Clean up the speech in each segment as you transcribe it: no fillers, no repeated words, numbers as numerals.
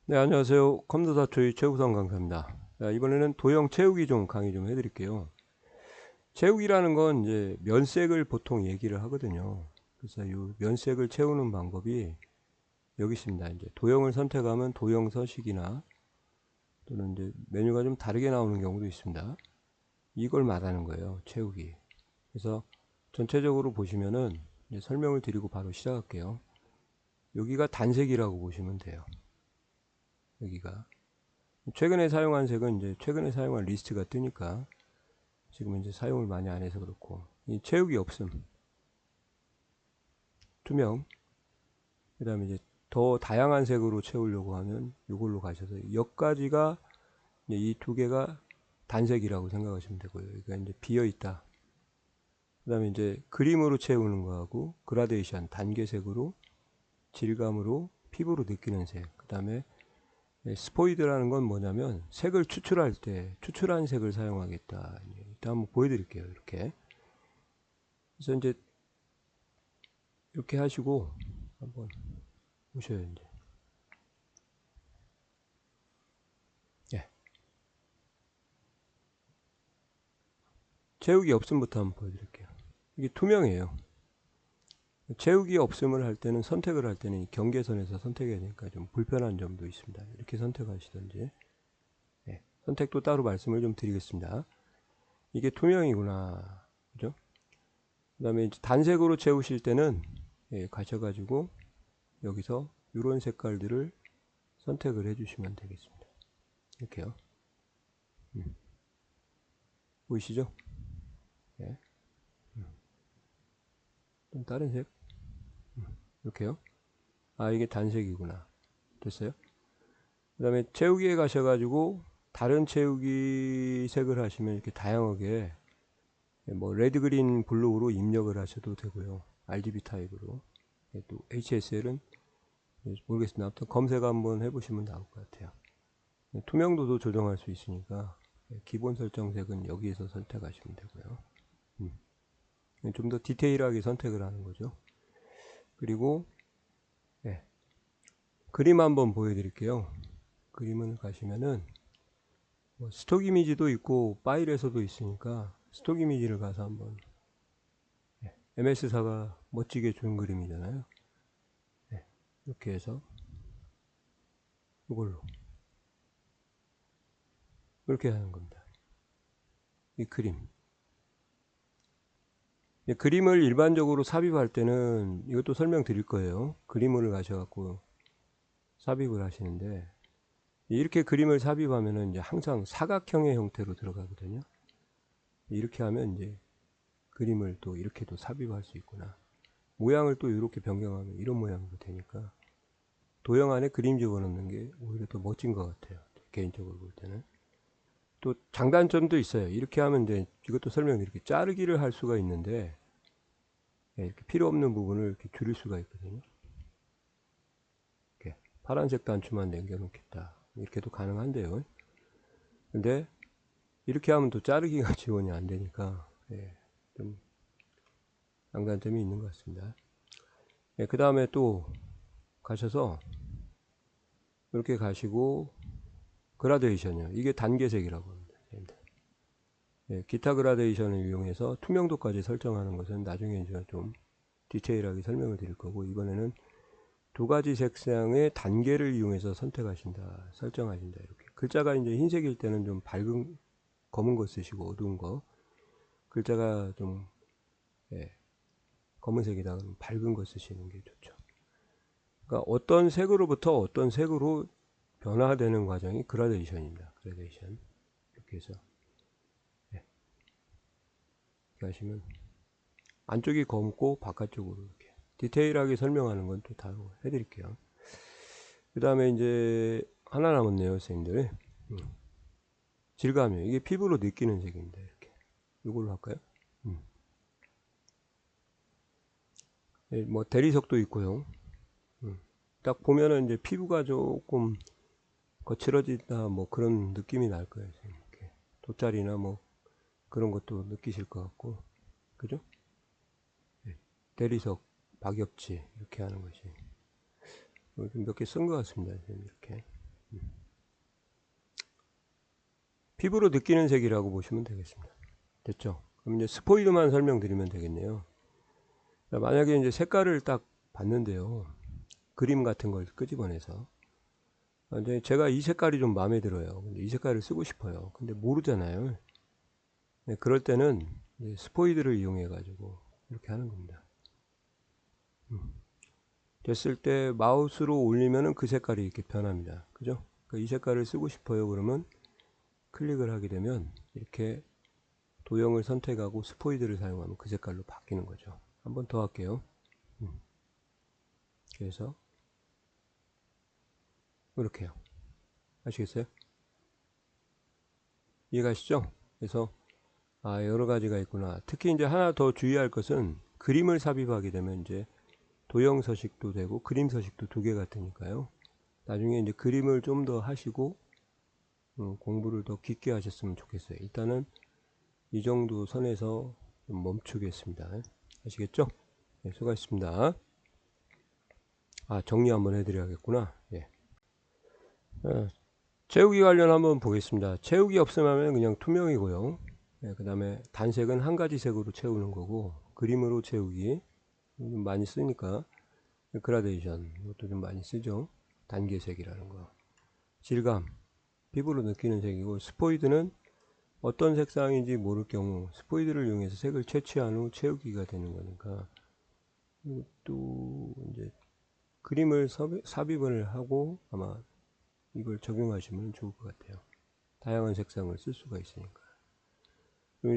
네, 안녕하세요. 컴퓨터다초의 최우성 강사입니다. 자, 이번에는 도형 채우기 좀 강의 좀 해드릴게요. 채우기라는 건 이제 면색을 보통 얘기를 하거든요. 그래서 이 면색을 채우는 방법이 여기 있습니다. 이제 도형을 선택하면 도형 서식이나 또는 이제 메뉴가 좀 다르게 나오는 경우도 있습니다. 이걸 말하는 거예요. 채우기. 그래서 전체적으로 보시면은 이제 설명을 드리고 바로 시작할게요. 여기가 단색이라고 보시면 돼요. 여기가. 최근에 사용한 색은 이제 최근에 사용한 리스트가 뜨니까 지금 이제 사용을 많이 안 해서 그렇고, 이 채우기 없음, 투명, 그 다음에 이제 더 다양한 색으로 채우려고 하면 이걸로 가셔서 여기까지가 이 두 개가 단색이라고 생각하시면 되고요. 그러니까 이제 비어 있다. 그 다음에 이제 그림으로 채우는 거하고 그라데이션, 단계색으로, 질감으로, 피부로 느끼는 색. 그 다음에 스포이드라는 건 뭐냐면 색을 추출할 때 추출한 색을 사용하겠다. 일단 한번 보여드릴게요. 이렇게. 그래서 이제 이렇게 하시고 한번 보셔요. 이제. 예. 채우기 없음부터 한번 보여드릴게요. 이게 투명해요. 채우기 없음을 할 때는 선택을 할 때는 경계선에서 선택해야 되니까 좀 불편한 점도 있습니다. 이렇게 선택하시든지. 예. 선택도 따로 말씀을 좀 드리겠습니다. 이게 투명이구나. 그죠? 그 다음에 단색으로 채우실 때는 가셔가지고 여기서 이런 색깔들을 선택을 해주시면 되겠습니다. 이렇게요. 보이시죠? 예. 좀 다른 색. 이렇게요. 아, 이게 단색이구나. 됐어요? 그 다음에 채우기에 가셔가지고 다른 채우기 색을 하시면 이렇게 다양하게 뭐 레드, 그린, 블루로 입력을 하셔도 되고요. RGB 타입으로. 또 HSL은 모르겠습니다. 아무튼 검색 한번 해보시면 나올 것 같아요. 투명도도 조정할 수 있으니까 기본 설정색은 여기에서 선택하시면 되고요. 좀 더 디테일하게 선택을 하는 거죠. 그리고 예, 그림 한번 보여드릴게요. 그림을 가시면은 뭐 스톡 이미지도 있고 파일에서도 있으니까 스톡 이미지를 가서 한번 MS사가 멋지게 준 그림이잖아요. 네, 이렇게 해서 이걸로 이렇게 하는 겁니다. 이 그림. 그림을 일반적으로 삽입할 때는 이것도 설명드릴 거예요. 그림을 가셔갖고 삽입을 하시는데 이렇게 그림을 삽입하면은 이제 항상 사각형의 형태로 들어가거든요. 이렇게 하면 이제 그림을 또 이렇게도 삽입할 수 있구나. 모양을 또 이렇게 변경하면 이런 모양으로 되니까 도형 안에 그림 집어넣는 게 오히려 더 멋진 것 같아요. 개인적으로 볼 때는. 또 장단점도 있어요. 이렇게 하면 이제 이것도 설명드릴게요. 이렇게 자르기를 할 수가 있는데 이렇게 필요 없는 부분을 이렇게 줄일 수가 있거든요. 이렇게 파란색 단추만 남겨놓겠다. 이렇게도 가능한데요. 근데 이렇게 하면 또 자르기가 지원이 안 되니까 좀 장단점이 있는 것 같습니다. 그 다음에 또 가셔서 이렇게 가시고 그라데이션이요. 이게 단계색이라고 합니다. 기타 그라데이션을 이용해서 투명도까지 설정하는 것은 나중에 제가 좀 디테일하게 설명을 드릴 거고, 이번에는 두 가지 색상의 단계를 이용해서 선택하신다, 설정하신다. 이렇게 글자가 이제 흰색일 때는 좀 밝은 검은 거 쓰시고, 어두운 거, 글자가 좀 검은색이다 그러면 밝은 거 쓰시는 게 좋죠. 그러니까 어떤 색으로부터 어떤 색으로 변화되는 과정이 그라데이션입니다. 그라데이션. 이렇게 해서 이렇게 하시면 안쪽이 검고 바깥쪽으로 이렇게 디테일하게 설명하는 건 또 다 해드릴게요. 그 다음에 이제 하나 남았네요, 선생님들. 질감이요. 이게 피부로 느끼는 색입니다. 이렇게 이걸로 할까요? 뭐 대리석도 있고요. 딱 보면은 이제 피부가 조금 거칠어지다 뭐 그런 느낌이 날 거예요. 이렇게 돗자리나 뭐 그런 것도 느끼실 것 같고, 그죠? 대리석, 박엽지 이렇게 하는 것이 몇 개 쓴 것 같습니다. 이렇게. 피부로 느끼는 색이라고 보시면 되겠습니다. 됐죠? 그럼 이제 스포이드만 설명드리면 되겠네요. 만약에 이제 색깔을 딱 봤는데요. 그림 같은 걸 끄집어내서 이제 제가 이 색깔이 좀 마음에 들어요. 근데 이 색깔을 쓰고 싶어요. 근데 모르잖아요. 네, 그럴 때는 스포이드를 이용해 가지고 이렇게 하는 겁니다. 됐을 때 마우스로 올리면은 그 색깔이 이렇게 변합니다. 그죠? 그러니까 이 색깔을 쓰고 싶어요. 그러면 클릭을 하게 되면 이렇게 도형을 선택하고 스포이드를 사용하면 그 색깔로 바뀌는 거죠. 한번 더 할게요. 그래서 이렇게요. 아시겠어요? 이해가시죠? 그래서 여러 가지가 있구나. 특히 이제 하나 더 주의할 것은 그림을 삽입하게 되면 이제 도형 서식도 되고 그림 서식도 두 개가 되니까요. 나중에 이제 그림을 좀 더 하시고 공부를 더 깊게 하셨으면 좋겠어요. 일단은 이 정도 선에서 좀 멈추겠습니다. 아시겠죠? 네, 수고하셨습니다. 정리 한번 해드려야겠구나. 예. 채우기 관련 한번 보겠습니다. 채우기 없으면 그냥 투명이고요. 그 다음에 단색은 한 가지 색으로 채우는 거고, 그림으로 채우기 좀 많이 쓰니까 그라데이션 이것도 좀 많이 쓰죠. 단계색이라는 거. 질감 피부로 느끼는 색이고, 스포이드는 어떤 색상인지 모를 경우 스포이드를 이용해서 색을 채취한 후 채우기가 되는 거니까, 또 이제 그림을 삽입을 하고 아마 이걸 적용하시면 좋을 것 같아요. 다양한 색상을 쓸 수가 있으니까.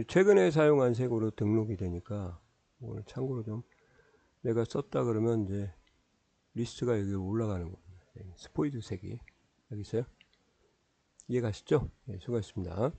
최근에 사용한 색으로 등록이 되니까 오늘 참고로 좀 내가 썼다 그러면 이제 리스트가 여기 올라가는 겁니다. 스포이드 색이 여기 있어요. 이해 가시죠? 네, 수고하셨습니다.